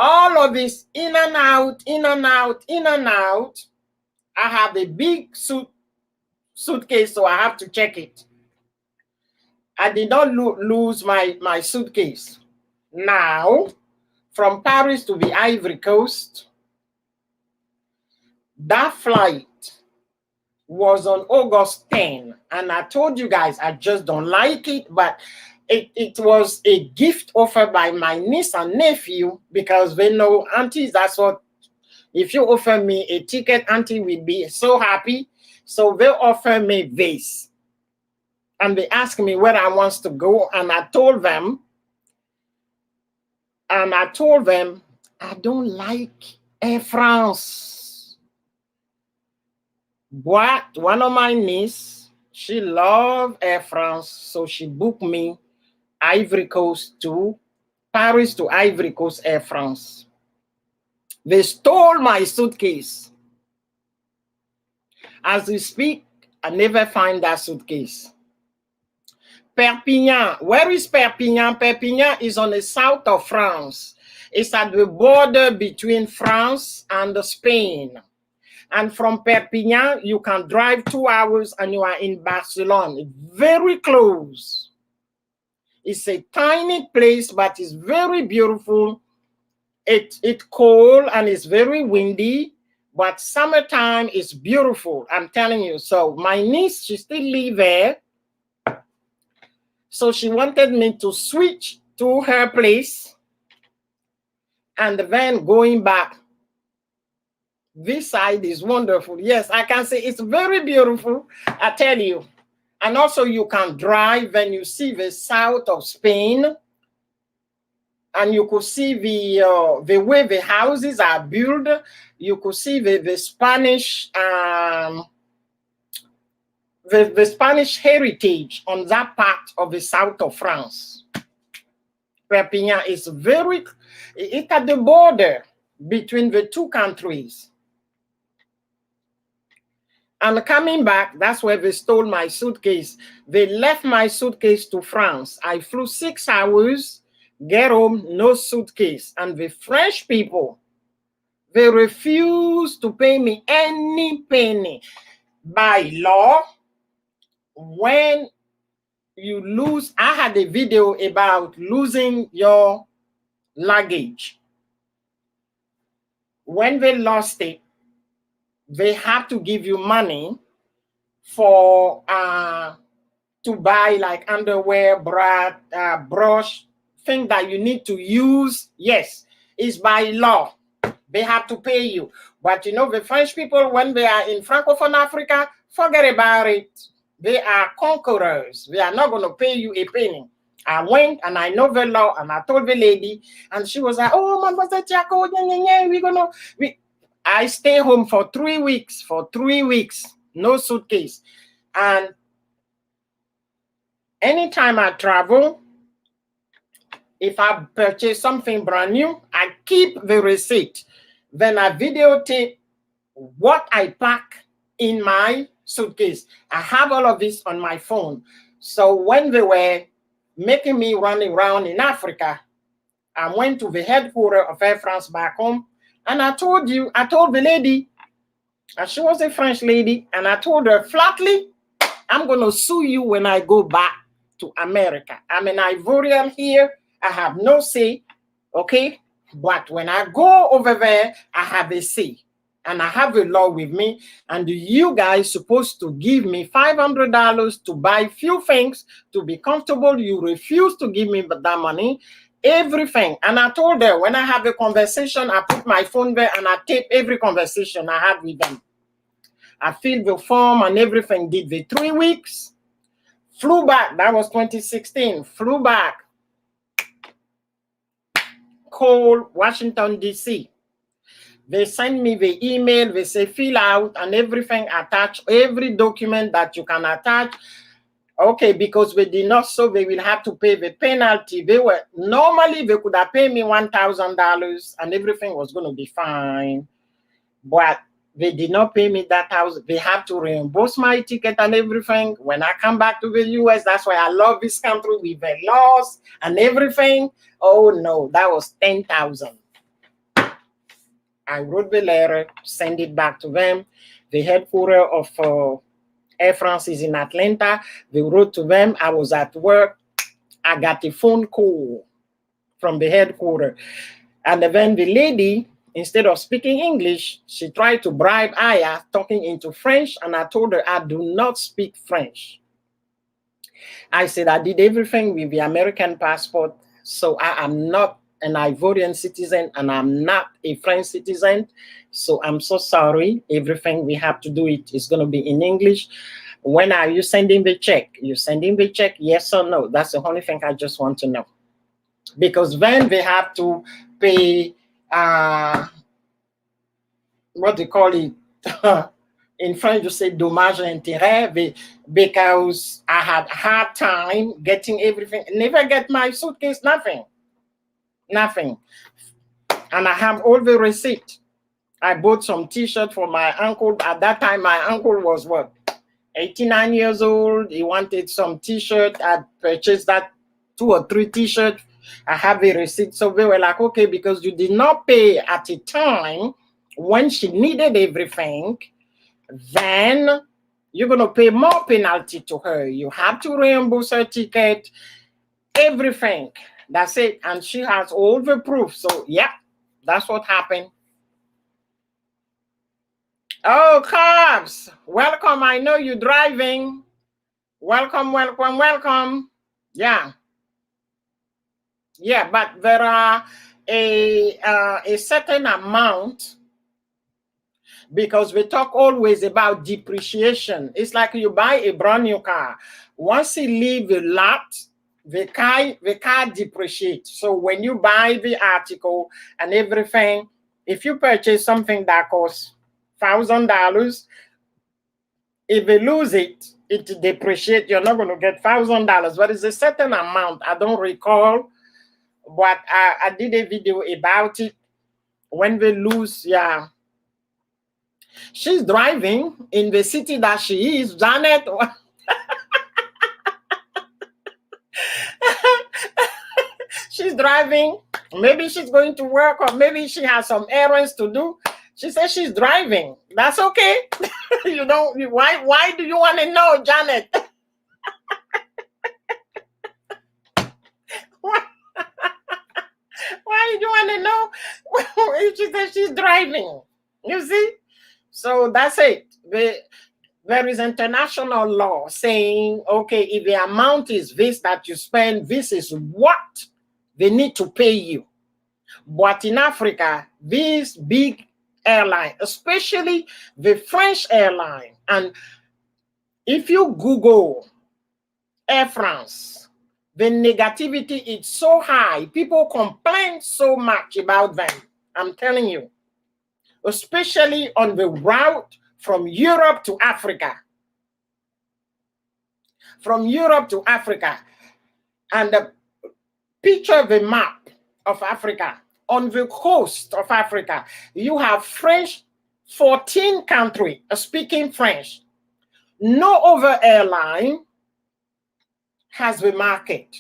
All of this in and out, in and out, in and out. I have a big suitcase, so I have to check it. I did not lose my suitcase. Now, from Paris to the Ivory Coast, that flight was on August 10. And I told you guys, I just don't like it, but it was a gift offered by my niece and nephew, because they know aunties, that's what, if you offer me a ticket, auntie will be so happy. So they offer me this. And they asked me where I want to go. And I told them, I don't like Air France. But one of my niece, she loved Air France. So she booked me Ivory Coast to Paris to Ivory Coast Air France. They stole my suitcase. As we speak, I never find that suitcase. Perpignan. Where is Perpignan? Perpignan is on the south of France. It's at the border between France and Spain. And from Perpignan, you can drive 2 hours and you are in Barcelona. Very close. It's a tiny place, but it's very beautiful. It's cold and it's very windy, but summertime is beautiful. I'm telling you. So my niece, she still lives there. So she wanted me to switch to her place and then going back. This side is wonderful. Yes, I can say it's very beautiful, I tell you. And also you can drive and you see the south of Spain, and you could see the way the houses are built. You could see the Spanish the Spanish heritage on that part of the south of France. Perpignan is it's at the border between the two countries. And coming back, that's where they stole my suitcase. They left my suitcase to France. I flew 6 hours, get home, no suitcase. And the French people, they refused to pay me any penny. By law, when you lose, I had a video about losing your luggage. When they lost it, they have to give you money for to buy like underwear, brush, thing that you need to use. Yes, it's by law. They have to pay you. But you know, the French people, when they are in Francophone Africa, forget about it. They are conquerors. They are not going to pay you a penny. I went and I know the law, and I told the lady, and she was like, "Oh, Mademoiselle Tiako, we're gonna." I stay home for 3 weeks. For 3 weeks, no suitcase. And anytime I travel, if I purchase something brand new, I keep the receipt. Then I videotape what I pack in my suitcase. I have all of this on my phone. So when they were making me run around in Africa, I went to the headquarters of Air France back home, and I told the lady, and she was a French lady, and I told her flatly, I'm going to sue you when I go back to America. I'm an Ivorian here. I have no say, okay? But when I go over there, I have a say. And I have a law with me. And you guys supposed to give me $500 to buy few things to be comfortable. You refuse to give me that money. Everything. And I told her, when I have a conversation, I put my phone there and I tape every conversation I have with them. I filled the form and everything, did the 3 weeks, flew back. That was 2016. Flew back. Called Washington, D.C. They send me the email. They say, fill out and everything, attach every document that you can attach. Okay, because we did not, so they will have to pay the penalty. Normally they could have paid me $1,000 and everything was going to be fine. But they did not pay me that $1,000. They have to reimburse my ticket and everything. When I come back to the US, that's why I love this country with the laws and everything. Oh no, that was $10,000. I wrote the letter, send it back to them. The headquarters of Air France is in Atlanta. They wrote to them. I was at work. I got a phone call from the headquarters. And then the lady, instead of speaking English, she tried to bribe Aya, talking into French. And I told her, I do not speak French. I said, I did everything with the American passport. So I am not an Ivorian citizen and I'm not a French citizen. So I'm so sorry. Everything we have to do it is going to be in English. When are you sending the check? You sending the check, yes or no? That's the only thing I just want to know. Because then they have to pay, what they call it, in French you say dommage intérêt, because I had a hard time getting everything, never get my suitcase, nothing. And I have all the receipt. I bought some t-shirt for my uncle. At that time, my uncle was what? 89 years old. He wanted some t-shirt. I purchased that 2 or 3 t-shirts. I have a receipt. So they were like, okay, because you did not pay at a time when she needed everything, then you're going to pay more penalty to her. You have to reimburse her ticket, everything. That's it. And she has all the proof. So, yeah, that's what happened. Oh, Cubs, welcome. I know you're driving. Welcome, welcome, welcome. Yeah. Yeah, but there are a certain amount, because we talk always about depreciation. It's like you buy a brand new car. Once you leave the lot, the car depreciates. So when you buy the article and everything, if you purchase something that costs $1,000, if they lose it, it depreciates. You're not going to get $1,000, but it's a certain amount. I don't recall, but I did a video about it. When they lose, yeah. She's driving in the city that she is, Janet. She's driving. Maybe she's going to work, or maybe she has some errands to do. She says she's driving. That's okay. You don't. Why do you want to know, Janet? Why do you want to know? She says she's driving. You see? So that's it. There is international law saying, okay, if the amount is this that you spend, this is what they need to pay you. But in Africa, these big airlines, especially the French airline, and if you Google Air France, the negativity is so high. People complain so much about them. I'm telling you, especially on the route from Europe to Africa. From Europe to Africa. And picture the map of Africa. On the coast of Africa, you have French, 14 countries speaking French. No other airline has the market.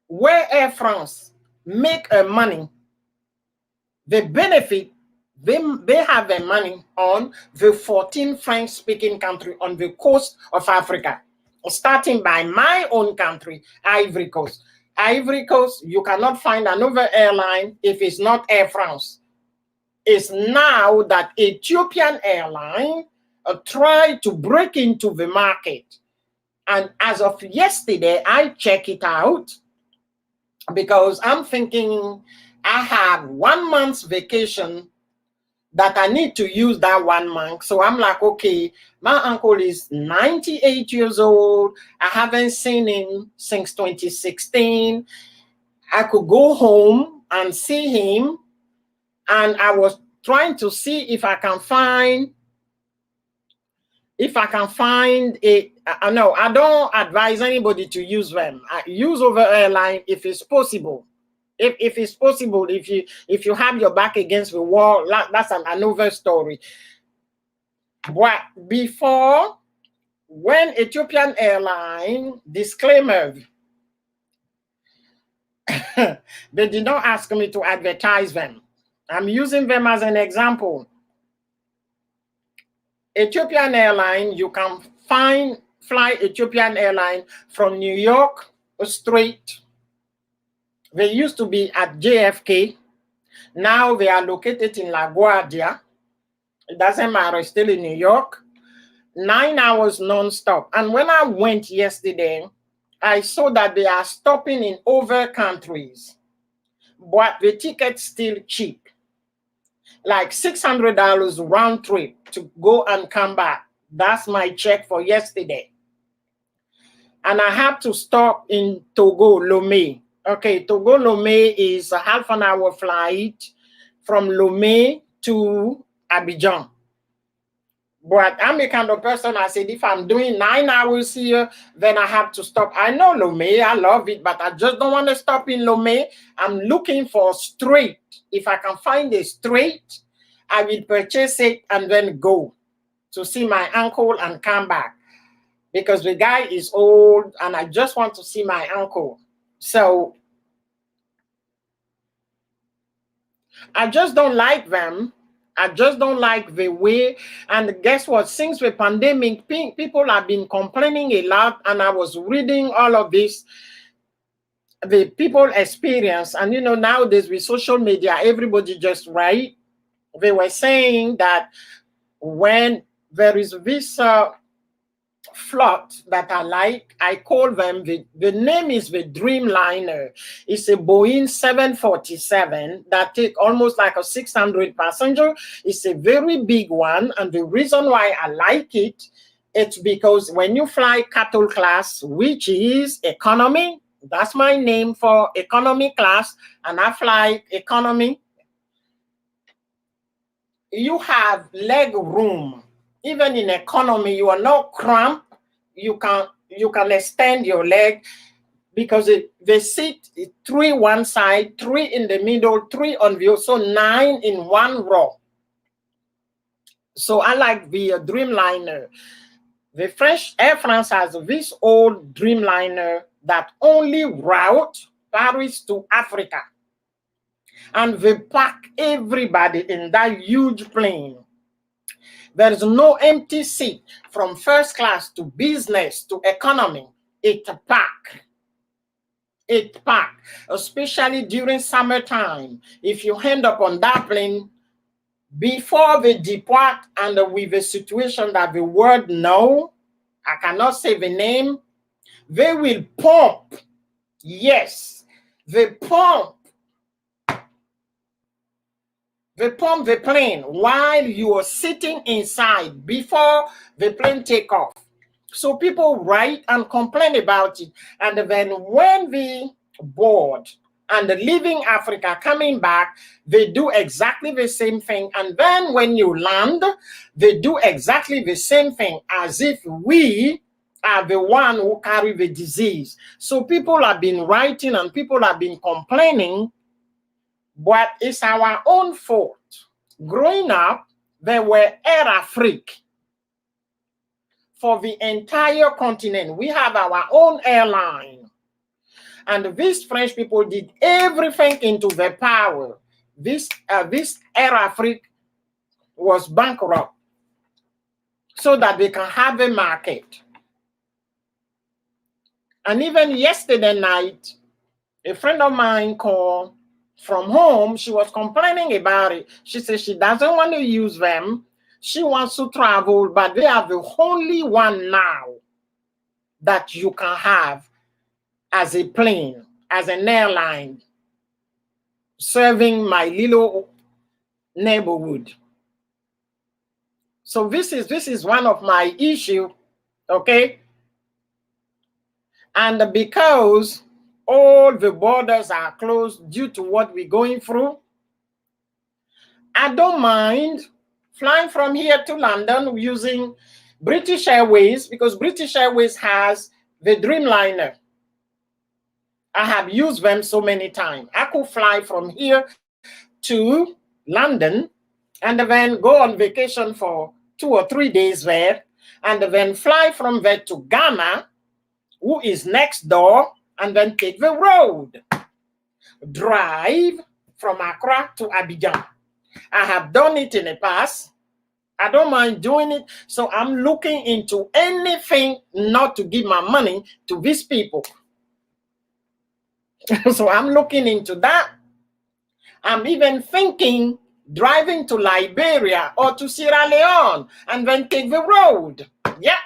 Where Air France make money, they benefit, they have their money on the 14 French-speaking countries on the coast of Africa, starting by my own country, Ivory Coast. Ivory Coast, you cannot find another airline if it's not Air France. It's now that Ethiopian airline tried to break into the market. And as of yesterday, I check it out because I'm thinking I have 1 month's vacation that I need to use that 1 month. So I'm like, okay, my uncle is 98 years old. I haven't seen him since 2016. I could go home and see him. And I was trying to see if I can find a, no, I don't advise anybody to use them. I use over airline if it's possible. If it's possible, if you have your back against the wall, that's another story. But before, when Ethiopian airline disclaimer, they did not ask me to advertise them. I'm using them as an example. Ethiopian Airline, you can fly Ethiopian Airline from New York straight. They used to be at JFK. Now they are located in LaGuardia. It doesn't matter, still in New York. 9 hours non-stop. And when I went yesterday, I saw that they are stopping in other countries, but the ticket's still cheap. Like $600 round trip to go and come back. That's my check for yesterday. And I have to stop in Togo, Lomé. Okay, Togo, Lomé is a half an hour flight from Lomé to Abidjan. But I'm the kind of person, I said, if I'm doing 9 hours here, then I have to stop. I know Lomé, I love it, but I just don't want to stop in Lomé. I'm looking for straight. If I can find a straight, I will purchase it and then go to see my uncle and come back. Because the guy is old and I just want to see my uncle. So I just don't like them. I just don't like the way. And guess what? Since the pandemic, people have been complaining a lot. And I was reading all of this, the people experience. And you know, nowadays with social media, everybody just write. They were saying that when there is this float that I like, I call them, the name is the Dreamliner. It's a Boeing 747 that take almost like a 600 passenger. It's a very big one. And the reason why I like it, it's because when you fly cattle class, which is economy, that's my name for economy class, and I fly economy, you have leg room. Even in economy, you are not cramped. You can extend your leg because they sit 3 one side, 3 in the middle, 3 on the other, so 9 in one row. So I like the Dreamliner. The French Air France has this old Dreamliner that only route Paris to Africa. And they pack everybody in that huge plane. There is no empty seat from first class to business to economy. It's packed. It's packed, especially during summertime. If you end up on that plane, before they depart and with a situation that the world know, I cannot say the name, they will pump. Yes, they pump. They pump the plane while you are sitting inside before the plane take off. So people write and complain about it. And then when they board and leaving Africa, coming back, they do exactly the same thing. And then when you land, they do exactly the same thing as if we are the one who carry the disease. So people have been writing and people have been complaining, but it's our own fault. Growing up, there were Air Afrique for the entire continent. We have our own airline. And these French people did everything into their power. This Air Afrique was bankrupt so that they can have a market. And even yesterday night, a friend of mine called from home. She was complaining about it. She said she doesn't want to use them. She wants to travel, but they are the only one now that you can have as a plane, as an airline, serving my little neighborhood. So this is one of my issue, okay? And because all the borders are closed due to what we're going through, I don't mind flying from here to London using British Airways, because British Airways has the Dreamliner. I have used them so many times. I could fly from here to London and then go on vacation for 2 or 3 days there, and then fly from there to Ghana, who is next door, and then take the road. Drive from Accra to Abidjan. I have done it in the past. I don't mind doing it. So I'm looking into anything not to give my money to these people. So I'm looking into that. I'm even thinking driving to Liberia or to Sierra Leone and then take the road. Yeah.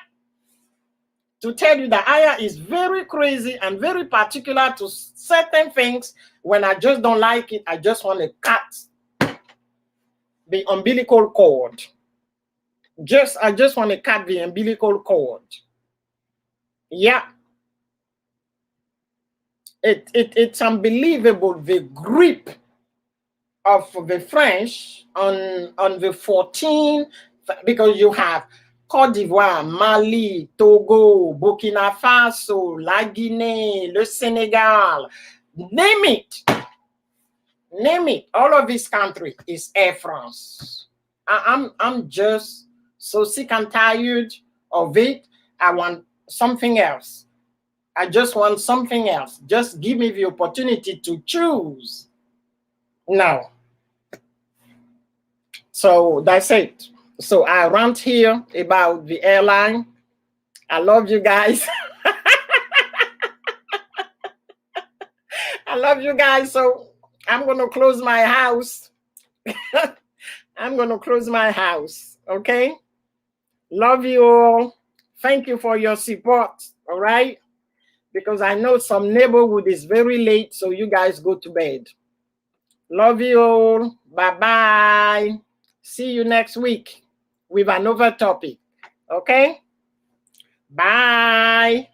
To tell you that Aya is very crazy and very particular to certain things. When I just don't like it, I just want to cut the umbilical cord. I just want to cut the umbilical cord. Yeah. It's unbelievable the grip of the French on the 14, because you have Côte d'Ivoire, Mali, Togo, Burkina Faso, La Guinée, le Senegal, name it. Name it. All of this country is Air France. I'm just so sick and tired of it. I want something else. I just want something else. Just give me the opportunity to choose. No. So that's it. So I rant here about the airline. I love you guys. I love you guys. So I'm going to close my house. I'm going to close my house. Okay. Love you all. Thank you for your support. All right. Because I know some neighborhood is very late. So you guys go to bed. Love you all. Bye-bye. See you next week with another topic. Okay? Bye.